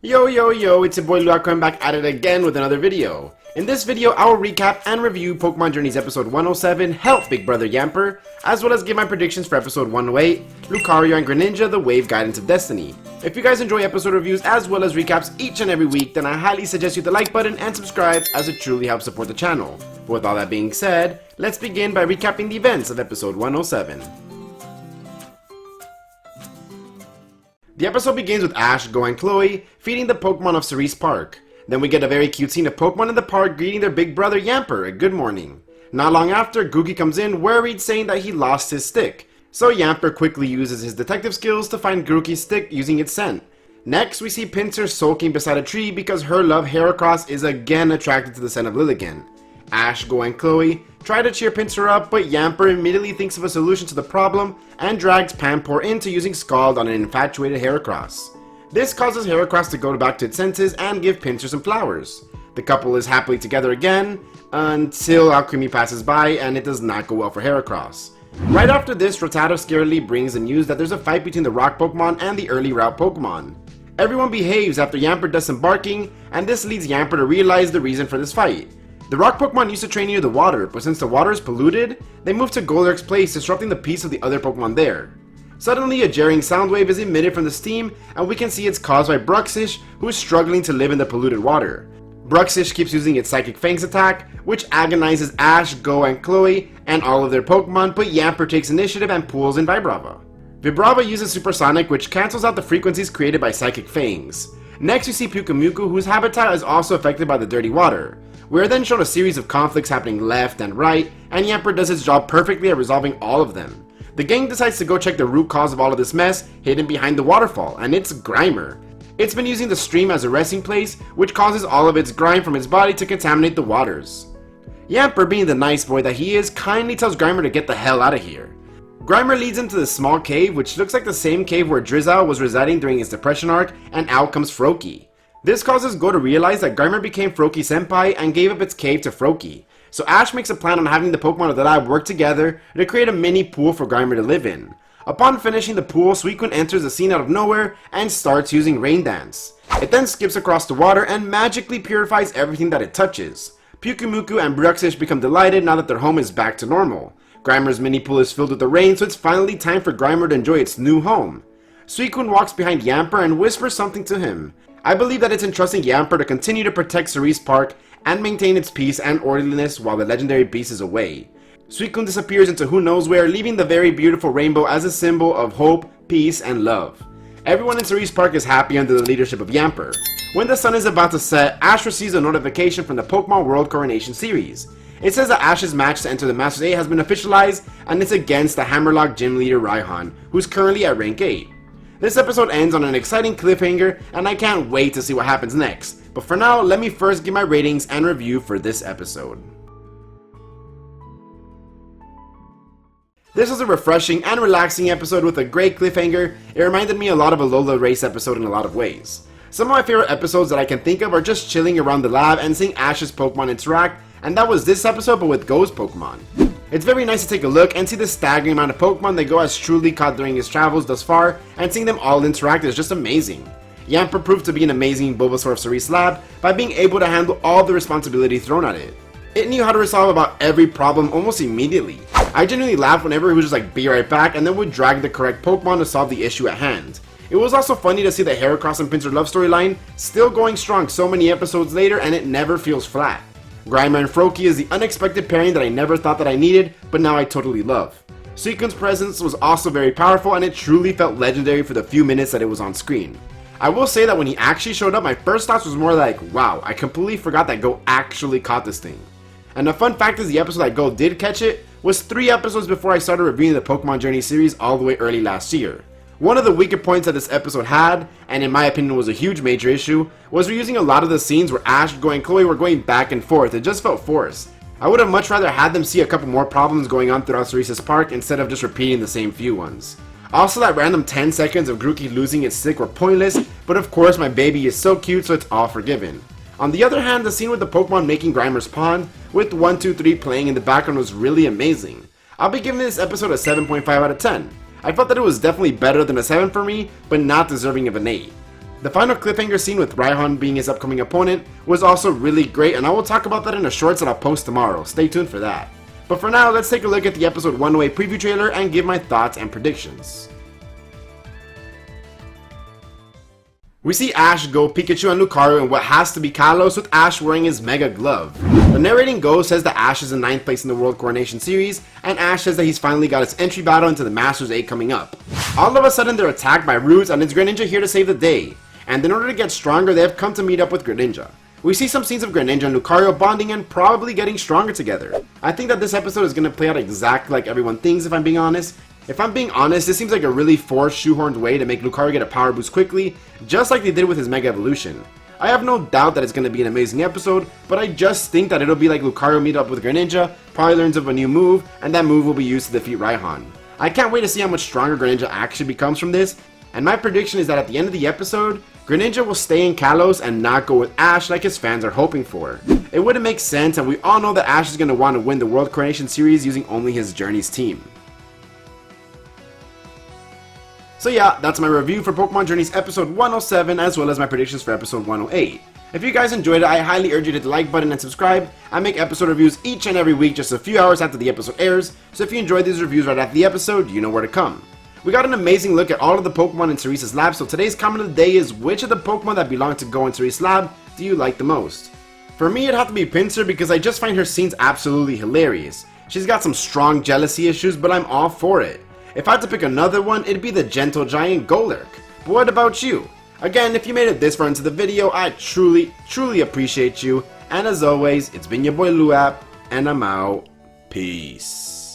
Yo, it's your boy Luap coming back at it again with another video. In this video, I will recap and review Pokemon Journeys episode 107, Help Big Brother Yamper, as well as give my predictions for episode 108, Lucario and Greninja, the Wave Guidance of Destiny. If you guys enjoy episode reviews as well as recaps each and every week, then I highly suggest you hit the like button and subscribe, as it truly helps support the channel. But with all that being said, let's begin by recapping the events of episode 107. The episode begins with Ash, GOH, and Chloe feeding the Pokemon of Cerise Park. Then we get a very cute scene of Pokemon in the park greeting their big brother Yamper a good morning. Not long after, Grookey comes in worried, saying that he lost his stick. So Yamper quickly uses his detective skills to find Grookey's stick using its scent. Next, we see Pinsir sulking beside a tree because her love Heracross is again attracted to the scent of Lilligant. Ash, GOH, and Chloe try to cheer Pinsir up, but Yamper immediately thinks of a solution to the problem and drags Panpour into using Scald on an infatuated Heracross. This causes Heracross to go back to its senses and give Pinsir some flowers. The couple is happily together again, until Alchemy passes by and it does not go well for Heracross. Right after this, Rattata scarily brings the news that there's a fight between the Rock Pokemon and the early Route Pokemon. Everyone behaves after Yamper does some barking, and this leads Yamper to realize the reason for this fight. The Rock Pokemon used to train near the water, but since the water is polluted, they move to Golurk's place, disrupting the peace of the other Pokemon there. Suddenly, a jarring sound wave is emitted from the steam, and we can see it's caused by Bruxish, who is struggling to live in the polluted water. Bruxish keeps using its Psychic Fangs attack, which agonizes Ash, GOH, and Chloe, and all of their Pokemon, but Yamper takes initiative and pulls in Vibrava. Vibrava uses Supersonic, which cancels out the frequencies created by Psychic Fangs. Next, we see Pyukumuku, whose habitat is also affected by the dirty water. We are then shown a series of conflicts happening left and right, and Yamper does his job perfectly at resolving all of them. The gang decides to go check the root cause of all of this mess hidden behind the waterfall, and it's Grimer. It's been using the stream as a resting place, which causes all of its grime from its body to contaminate the waters. Yamper, being the nice boy that he is, kindly tells Grimer to get the hell out of here. Grimer leads him to this small cave, which looks like the same cave where Drizzle was residing during his depression arc, and out comes Froakie. This causes Go to realize that Grimer became Froakie's senpai and gave up its cave to Froakie. So Ash makes a plan on having the Pokemon of the lab work together to create a mini pool for Grimer to live in. Upon finishing the pool, SUICUNE enters the scene out of nowhere and starts using Rain Dance. It then skips across the water and magically purifies everything that it touches. Pyukumuku and Bruxish become delighted now that their home is back to normal. Grimer's mini pool is filled with the rain, so it's finally time for Grimer to enjoy its new home. SUICUNE walks behind Yamper and whispers something to him. I believe that it's entrusting Yamper to continue to protect Cerise Park and maintain its peace and orderliness while the legendary beast is away. SUICUNE disappears into who knows where, leaving the very beautiful rainbow as a symbol of hope, peace, and love. Everyone in Cerise Park is happy under the leadership of Yamper. When the sun is about to set, Ash receives a notification from the Pokemon World Coronation Series. It says that Ash's match to enter the Masters 8 has been officialized, and it's against the Hammerlock gym leader RAIHAN, who's currently at rank 8. This episode ends on an exciting cliffhanger, and I can't wait to see what happens next. But for now, let me first give my ratings and review for this episode. This was a refreshing and relaxing episode with a great cliffhanger. It reminded me a lot of a Lola race episode in a lot of ways. Some of my favorite episodes that I can think of are just chilling around the lab and seeing Ash's Pokemon interact, and that was this episode but with GOH's Pokemon. It's very nice to take a look and see the staggering amount of Pokemon that GOH has truly caught during his travels thus far, and seeing them all interact is just amazing. Yamper proved to be an amazing Bulbasaur of Cerise Lab by being able to handle all the responsibility thrown at it. It knew how to resolve about every problem almost immediately. I genuinely laughed whenever he would just like be right back and then would drag the correct Pokemon to solve the issue at hand. It was also funny to see the Heracross and Pinsir love storyline still going strong so many episodes later, and it never feels flat. Grimer and Froakie is the unexpected pairing that I never thought that I needed, but now I totally love. SUICUNE's presence was also very powerful, and it truly felt legendary for the few minutes that it was on screen. I will say that when he actually showed up, my first thoughts was more like, wow, I completely forgot that GOH actually caught this thing. And the fun fact is the episode that GOH did catch it was 3 episodes before I started reviewing the Pokemon Journey series all the way early last year. One of the weaker points that this episode had, and in my opinion was a huge major issue, was reusing a lot of the scenes where Ash, GOH, and Chloe were going back and forth. It just felt forced. I would have much rather had them see a couple more problems going on throughout Cerise Park instead of just repeating the same few ones. Also, that random 10 seconds of Grookey losing its stick were pointless, but of course my baby is so cute, so it's all forgiven. On the other hand, the scene with the Pokemon making Grimer's pond, with 1, 2, 3 playing in the background was really amazing. I'll be giving this episode a 7.5 out of 10. I felt that it was definitely better than a 7 for me, but not deserving of an 8. The final cliffhanger scene with RAIHAN being his upcoming opponent was also really great, and I will talk about that in a shorts that I'll post tomorrow. Stay tuned for that. But for now, let's take a look at the episode 108 preview trailer and give my thoughts and predictions. We see Ash go Pikachu and Lucario in what has to be Kalos, with Ash wearing his Mega Glove. The narrating GOH says that Ash is in 9th place in the World Coronation Series, and Ash says that he's finally got his entry battle into the Masters 8 coming up. All of a sudden they're attacked by Roots, and it's Greninja here to save the day. And in order to get stronger, they have come to meet up with Greninja. We see some scenes of Greninja and Lucario bonding and probably getting stronger together. I think that this episode is going to play out exactly like everyone thinks, if I'm being honest. If I'm being honest, this seems like a really forced, shoehorned way to make Lucario get a power boost quickly, just like they did with his Mega Evolution. I have no doubt that it's going to be an amazing episode, but I just think that it'll be like Lucario meet up with Greninja, probably learns of a new move, and that move will be used to defeat RAIHAN. I can't wait to see how much stronger Greninja actually becomes from this, and my prediction is that at the end of the episode, Greninja will stay in Kalos and not go with Ash like his fans are hoping for. It wouldn't make sense, and we all know that Ash is going to want to win the World Coronation Series using only his Journeys team. So yeah, that's my review for Pokemon Journeys episode 107, as well as my predictions for episode 108. If you guys enjoyed it, I highly urge you to hit the like button and subscribe. I make episode reviews each and every week just a few hours after the episode airs, so if you enjoyed these reviews right after the episode, you know where to come. We got an amazing look at all of the Pokemon in Cerise's lab, so today's comment of the day is, which of the Pokemon that belong to GOH in Cerise's lab do you like the most? For me, it'd have to be Pinsir because I just find her scenes absolutely hilarious. She's got some strong jealousy issues, but I'm all for it. If I had to pick another one, it'd be the gentle giant Golurk. But what about you? Again, if you made it this far into the video, I truly appreciate you. And as always, it's been your boy Luap, and I'm out. Peace.